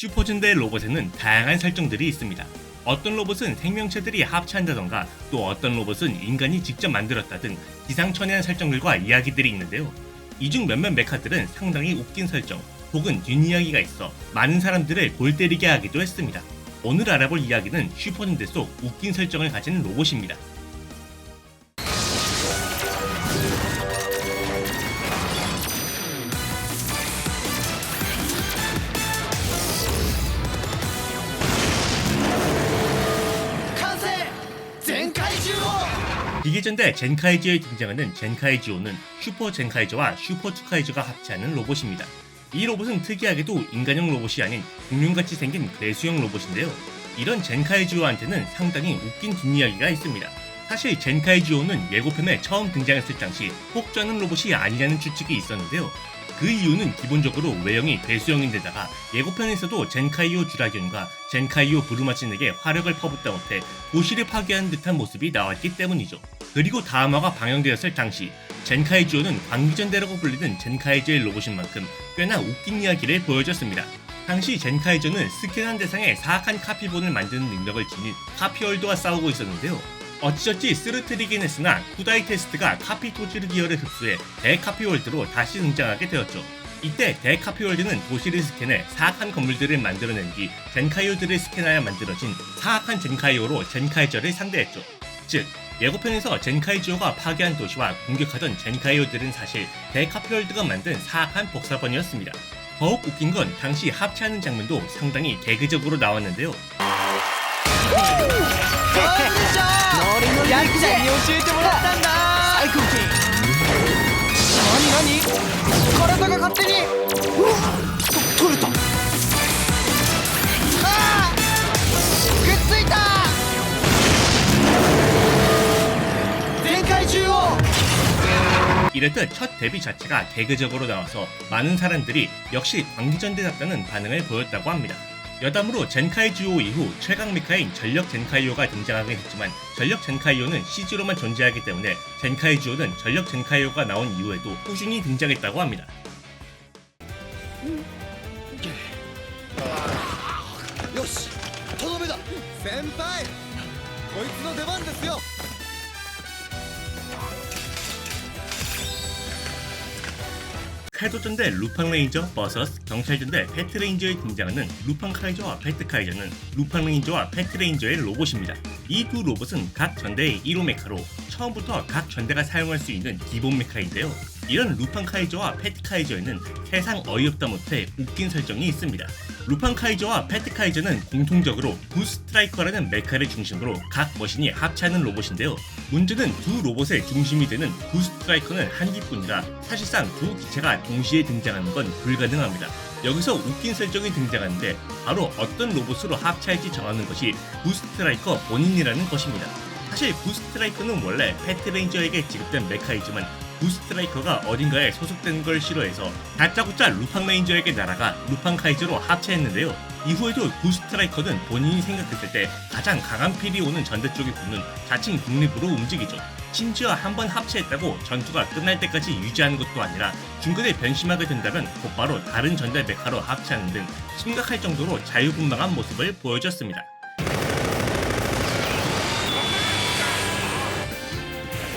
슈퍼전대 로봇에는 다양한 설정들이 있습니다. 어떤 로봇은 생명체들이 합체한다던가 또 어떤 로봇은 인간이 직접 만들었다 등 기상천외한 설정들과 이야기들이 있는데요. 이 중 몇몇 메카들은 상당히 웃긴 설정 혹은 뒷이야기가 있어 많은 사람들을 골 때리게 하기도 했습니다. 오늘 알아볼 이야기는 슈퍼전대 속 웃긴 설정을 가진 로봇입니다. 기계전대 젠카이지오에 등장하는 젠카이지오는 슈퍼 젠카이저와 슈퍼 투카이저가 합체하는 로봇입니다. 이 로봇은 특이하게도 인간형 로봇이 아닌 공룡같이 생긴 괴수형 로봇인데요. 이런 젠카이지오한테는 상당히 웃긴 뒷이야기가 있습니다. 사실 젠카이지오는 예고편에 처음 등장했을 당시 폭주하는 로봇이 아니라는 추측이 있었는데요. 그 이유는 기본적으로 외형이 괴수형인데다가 예고편에서도 젠카이오 주라기온과 젠카이오 부르마친에게 화력을 퍼붓다 못해 도시를 파괴하는 듯한 모습이 나왔기 때문이죠. 그리고 다음화가 방영되었을 당시 젠카이지오는 광기전대라고 불리는 젠카이저의 로봇인 만큼 꽤나 웃긴 이야기를 보여줬습니다. 당시 젠카이저는 스캔한 대상에 사악한 카피본을 만드는 능력을 지닌 카피월드와 싸우고 있었는데요. 어찌저찌 쓰러뜨리긴 했으나 쿠다이 테스트가 카피토지르 기어를 흡수해 대카피월드로 다시 등장하게 되었죠. 이때 대카피월드는 도시를 스캔해 사악한 건물들을 만들어낸 뒤 젠카이오들을 스캔하여 만들어진 사악한 젠카이오로 젠카이저를 상대했죠. 즉 예고편에서 젠카이지오가 파괴한 도시와 공격하던 젠카이오들은 사실 대카피월드가 만든 사악한 복사본이었습니다. 더욱 웃긴 건 당시 합체하는 장면도 상당히 개그적으로 나왔는데요. ヤクちゃんに教えてもらったんだサイクルキン何体が勝手に取れたあーくっついた全開中央 이렇듯 첫 데뷔 자체가 개그적으로 나와서 많은 사람들이 역시 광기전대답다는 반응을 보였다고 합니다. 여담으로 젠카이지오 이후 최강 메카인 전력 젠카이오가 등장하긴 했지만 전력 젠카이오는 CG로만 존재하기 때문에 젠카이지오는 전력 젠카이오가 나온 이후에도 꾸준히 등장했다고 합니다. よしとどめだ先輩こいつの出番ですよ 칼도전대 루팡레인저 vs 경찰전대 패트레인저에 등장하는 루팡카이저와 패트카이저는 루팡레인저와 패트레인저의 로봇입니다. 이 두 로봇은 각 전대의 1호 메카로 처음부터 각 전대가 사용할 수 있는 기본 메카인데요. 이런 루팡카이저와 패트카이저에는 세상 어이없다 못해 웃긴 설정이 있습니다. 루팡카이저와 패트카이저는 공통적으로 구스트라이커라는 메카를 중심으로 각 머신이 합체하는 로봇인데요. 문제는 두 로봇의 중심이 되는 구스트라이커는 한 기뿐이라 사실상 두 기체가 동시에 등장하는 건 불가능합니다. 여기서 웃긴 설정이 등장하는데 바로 어떤 로봇으로 합체할지 정하는 것이 구스트라이커 본인이라는 것입니다. 사실 구스트라이커는 원래 패트레인저에게 지급된 메카이지만 구스트라이커가 어딘가에 소속된 걸 싫어해서 다짜고짜 루팡레인저에게 날아가 루팡카이저로 합체했는데요. 이후에도 구스트라이커는 본인이 생각했을 때 가장 강한 필이 오는 전대 쪽에 붙는 자칭 중립으로 움직이죠. 심지어 한번 합체했다고 전투가 끝날 때까지 유지하는 것도 아니라 중간에 변심하게 된다면 곧바로 다른 전대 메카로 합체하는 등 심각할 정도로 자유분방한 모습을 보여줬습니다.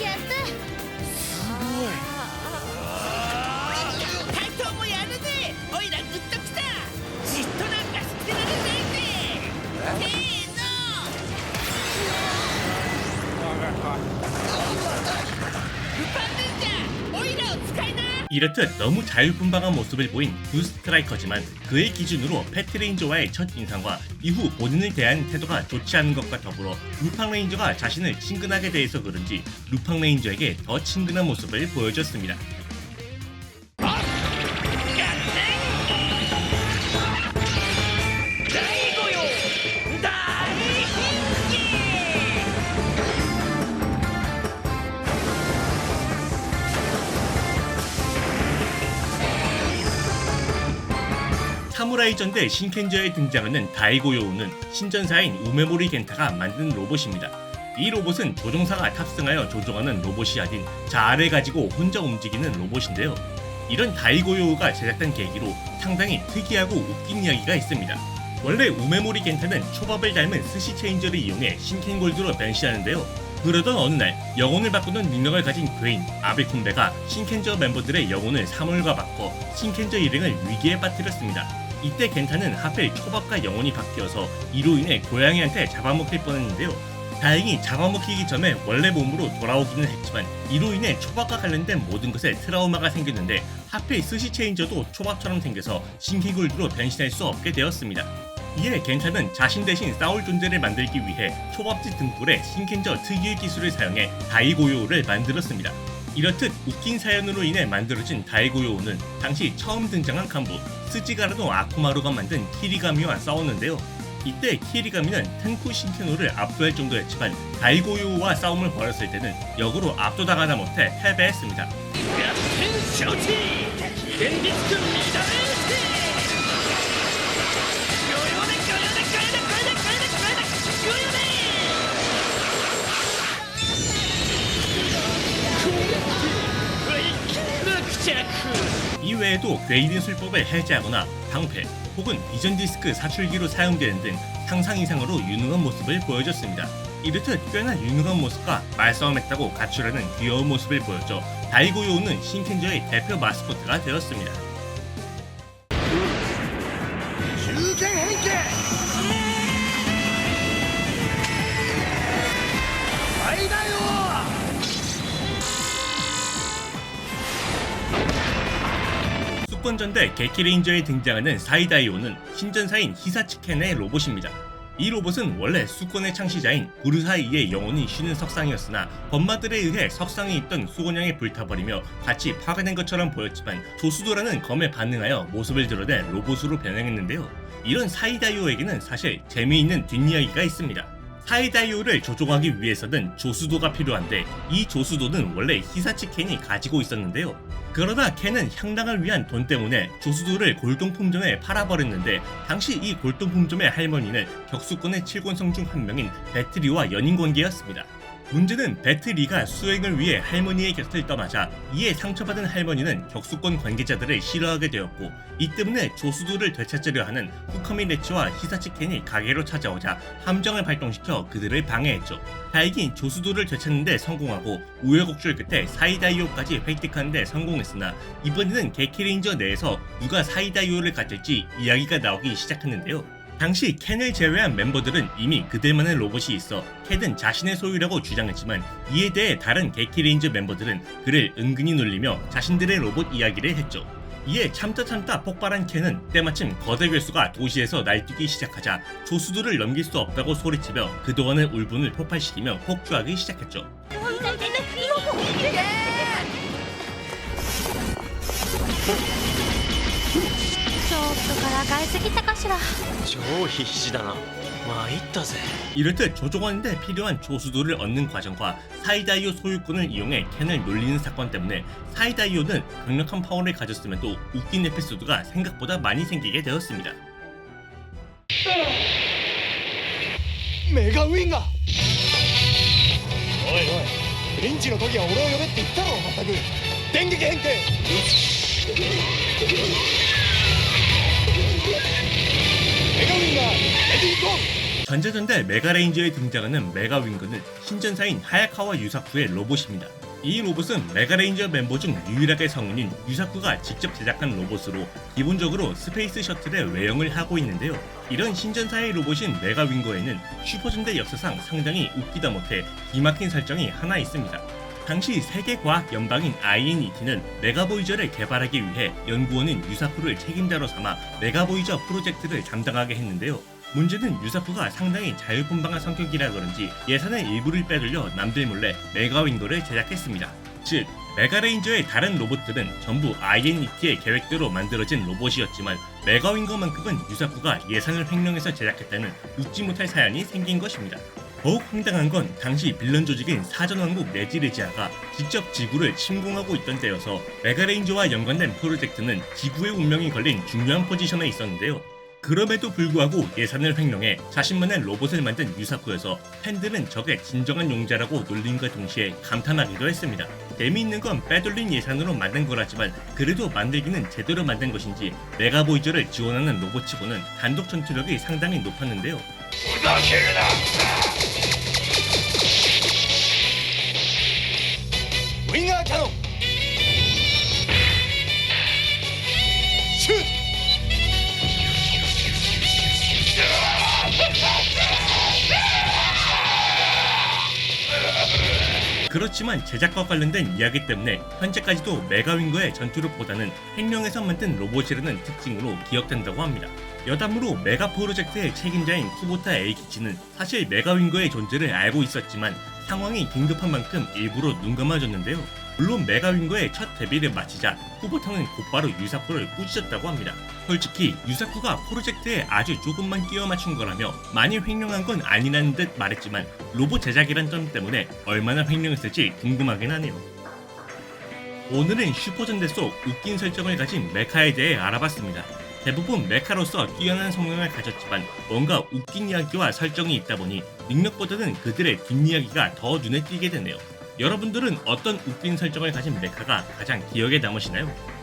やったすごいタイトもやるぜおいらグッときたじっとなんか捨てられないぜせーのルパンレンジャーおいらを使いな 이렇듯 너무 자유분방한 모습을 보인 구스트라이커지만 그의 기준으로 패트레인저와의 첫 인상과 이후 본인을 대한 태도가 좋지 않은 것과 더불어 루팡레인저가 자신을 친근하게 대해서 그런지 루팡레인저에게 더 친근한 모습을 보여줬습니다. 사무라이 전대 신켄저에 등장하는 다이고요우는 신전사인 우메모리 겐타가 만든 로봇입니다. 이 로봇은 조종사가 탑승하여 조종하는 로봇이 아닌 자아를 가지고 혼자 움직이는 로봇인데요. 이런 다이고요우가 제작된 계기로 상당히 특이하고 웃긴 이야기가 있습니다. 원래 우메모리 겐타는 초밥을 닮은 스시 체인저를 이용해 신켄골드로 변신하는데요. 그러던 어느 날 영혼을 바꾸는 능력을 가진 괴인 아베쿤베가 신켄저 멤버들의 영혼을 사물과 바꿔 신켄저 일행을 위기에 빠뜨렸습니다. 이때 겐타는 하필 초밥과 영혼이 바뀌어서 이로 인해 고양이한테 잡아먹힐 뻔했는데요. 다행히 잡아먹히기 전에 원래 몸으로 돌아오기는 했지만 이로 인해 초밥과 관련된 모든 것에 트라우마가 생겼는데 하필 스시 체인저도 초밥처럼 생겨서 신켄골드로 변신할 수 없게 되었습니다. 이에 겐타는 자신 대신 싸울 존재를 만들기 위해 초밥집 등불에 신켄저 특유의 기술을 사용해 다이고요우를 만들었습니다. 이렇듯 웃긴 사연으로 인해 만들어진 다이고요우는 당시 처음 등장한 간부 스지가라노 아쿠마루가 만든 키리가미와 싸웠는데요. 이때 키리가미는 텐쿠 신케노를 압도할 정도였지만 다이고요우와 싸움을 벌였을 때는 역으로 압도당하다 못해 패배했습니다. 이외에도 괴이든 술법을 해제하거나 방패 혹은 비전 디스크 사출기로 사용되는 등 상상 이상으로 유능한 모습을 보여줬습니다. 이렇듯 꽤나 유능한 모습과 말싸움했다고 가출하는 귀여운 모습을 보였죠. 다이고요우는 신켄저의 대표 마스코트가 되었습니다. 수권전대 게키레인저에 등장하는 사이다이오는 신전사인 히사츠켄의 로봇입니다. 이 로봇은 원래 수권의 창시자인 부르사이의 영혼이 쉬는 석상이었으나 범마들에 의해 석상에 있던 수건양에 불타버리며 같이 파괴된 것처럼 보였지만 조수도라는 검에 반응하여 모습을 드러내 로봇으로 변형했는데요. 이런 사이다이오에게는 사실 재미있는 뒷이야기가 있습니다. 사이다이오를 조종하기 위해서는 조수도가 필요한데 이 조수도는 원래 히사치 켄이 가지고 있었는데요. 그러다 켄은 향당을 위한 돈 때문에 조수도를 골동품점에 팔아버렸는데 당시 이 골동품점의 할머니는 격수권의 7권성 중 한 명인 배트리와 연인관계였습니다. 문제는 배트리가 수행을 위해 할머니의 곁을 떠나자 이에 상처받은 할머니는 격수권 관계자들을 싫어하게 되었고 이 때문에 조수도를 되찾으려 하는 후카미 레츠와 히사치 켄이 가게로 찾아오자 함정을 발동시켜 그들을 방해했죠. 다행히 조수도를 되찾는 데 성공하고 우여곡절 끝에 사이다이오까지 획득하는 데 성공했으나 이번에는 게키레인저 내에서 누가 사이다이오를 가질지 이야기가 나오기 시작했는데요. 당시 켄을 제외한 멤버들은 이미 그들만의 로봇이 있어 켄은 자신의 소유라고 주장했지만 이에 대해 다른 게키레인저 멤버들은 그를 은근히 놀리며 자신들의 로봇 이야기를 했죠. 이에 참다 폭발한 켄은 때마침 거대 괴수가 도시에서 날뛰기 시작하자 조수도를 넘길 수 없다고 소리치며 그동안의 울분을 폭발시키며 폭주하기 시작했죠. ちょっとからかいすぎたかしら。 超必死だな。参ったぜ。 이렇듯 조종하는데 필요한 조수도를 얻는 과정과 사이다이오 소유권을 이용해 켄을 놀리는 사건 때문에 사이다이오는 강력한 파워를 가졌음에도 웃긴 에피소드가 생각보다 많이 생기게 되었습니다. メガウィンがおいおいピンチの時は俺を呼べって言ったろまったく電撃変形メガウィンがレディーゴー 전자전대 메가레인저에 등장하는 메가윙거는 신전사인 하야카와 유사쿠의 로봇입니다. 이 로봇은 메가레인저 멤버 중 유일하게 성인인 유사쿠가 직접 제작한 로봇으로 기본적으로 스페이스 셔틀의 외형을 하고 있는데요. 이런 신전사의 로봇인 메가윙거에는 슈퍼전대 역사상 상당히 웃기다 못해 기막힌 설정이 하나 있습니다. 당시 세계과학연방인 INET는 메가보이저를 개발하기 위해 연구원인 유사쿠를 책임자로 삼아 메가보이저 프로젝트를 담당하게 했는데요. 문제는 유사쿠가 상당히 자유분방한 성격이라 그런지 예산의 일부를 빼돌려 남들 몰래 메가윙거를 제작했습니다. 즉, 메가레인저의 다른 로봇들은 전부 INET의 계획대로 만들어진 로봇이었지만 메가윙거만큼은 유사쿠가 예산을 횡령해서 제작했다는 웃지 못할 사연이 생긴 것입니다. 더욱 황당한 건 당시 빌런 조직인 사전왕국 네지레지아가 직접 지구를 침공하고 있던 때여서 메가레인저와 연관된 프로젝트는 지구의 운명이 걸린 중요한 포지션에 있었는데요. 그럼에도 불구하고 예산을 횡령해 자신만의 로봇을 만든 유사쿠여서 팬들은 적의 진정한 용자라고 놀림과 동시에 감탄하기도 했습니다. 재미있는 건 빼돌린 예산으로 만든 거라지만 그래도 만들기는 제대로 만든 것인지 메가보이저를 지원하는 로봇치고는 단독 전투력이 상당히 높았는데요. ウィンガーキャノンシュート 그렇지만 제작과 관련된 이야기 때문에 현재까지도 메가윙거의 전투력보다는 횡령에서 만든 로봇이라는 특징으로 기억된다고 합니다. 여담으로 메가 프로젝트의 책임자인 쿠보타 에이키치는 사실 메가윙거의 존재를 알고 있었지만 상황이 긴급한 만큼 일부러 눈 감아줬는데요. 물론 메가윙거의 첫 데뷔를 마치자 쿠보타는 곧바로 유사쿠를 꾸짖었다고 합니다. 솔직히 유사쿠가 프로젝트에 아주 조금만 끼워 맞춘 거라며 많이 횡령한 건 아니라는 듯 말했지만 로봇 제작이란 점 때문에 얼마나 횡령했을지 궁금하긴 하네요. 오늘은 슈퍼전대 속 웃긴 설정을 가진 메카에 대해 알아봤습니다. 대부분 메카로서 뛰어난 성능을 가졌지만 뭔가 웃긴 이야기와 설정이 있다 보니 능력보다는 그들의 뒷이야기가 더 눈에 띄게 되네요. 여러분들은 어떤 웃긴 설정을 가진 메카가 가장 기억에 남으시나요?